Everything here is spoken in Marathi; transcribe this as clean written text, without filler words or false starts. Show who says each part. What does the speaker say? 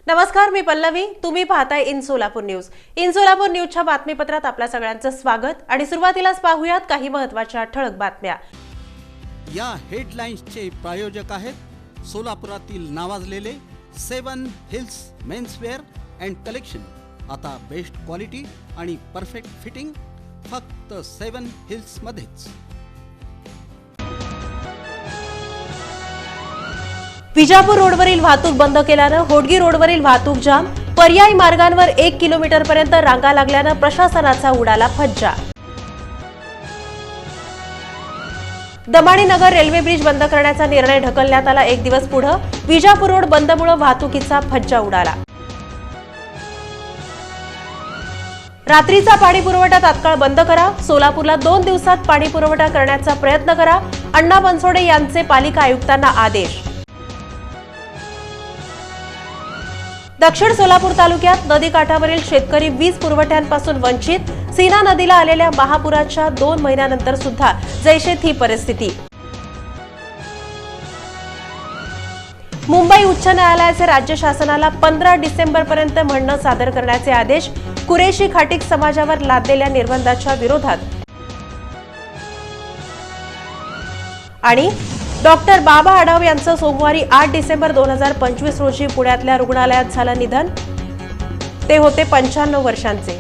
Speaker 1: नमस्कार, मी पल्लवी. तुम्ही पाहताय in Solapur news. In Solapur न्यूजच्या बातमीपत्रात आपल्या सगळ्यांचं स्वागत. आणि सुरुवातीलाच पाहूयात काही महत्त्वाच्या ठळक बातम्या.
Speaker 2: या हेडलाईन्सचे प्रायोजक आहेत सोलापुरातील नावाजलेले 7 हिल्स मेन्सवेअर अँड कलेक्शन. आता बेस्ट क्वालिटी आणि परफेक्ट फिटिंग फक्त 7 हिल्स मध्येच.
Speaker 1: विजापूर रोडवरील वाहतूक बंद केल्यानं होडगी रोडवरील वाहतूक जाम. पर्यायी मार्गांवर 1 किलोमीटरपर्यंत रांगा लागल्यानं प्रशासनाचा उडाला फज्जा. दमाणी नगर रेल्वे ब्रिज बंद करण्याचा निर्णय ढकलण्यात आला 1 दिवस पुढे. विजापूर रोड बंदमुळे वाहतुकीचा फज्जा उडाला. रात्रीचा पाणी पुरवठा तात्काळ बंद करा. सोलापूरला 2 दिवसात पाणी पुरवठा करण्याचा प्रयत्न करा. अण्णा बनसोडे यांचे पालिका आयुक्तांना आदेश. दक्षिण सोलापूर तालुक्यात नदीकाठावरील शेतकरी वीज पुरवठ्यांपासून वंचित. सीना नदीला आलेल्या महापुराच्या 2 महिन्यानंतर सुद्धा जैसे थी परिस्थिती. मुंबई उच्च न्यायालयाचे राज्य शासनाला 15 डिसेंबरपर्यंत म्हणणं सादर करण्याचे आदेश. कुरेशी खाटीक समाजावर लादलेल्या निर्बंधाच्या विरोधात. आणि डॉक्टर बाबा आढाव यांचं सोमवारी 8 डिसेंबर 2025 रोजी पुण्यातल्या रुग्णालयात झालं निधन. ते होते 95 वर्षांचे.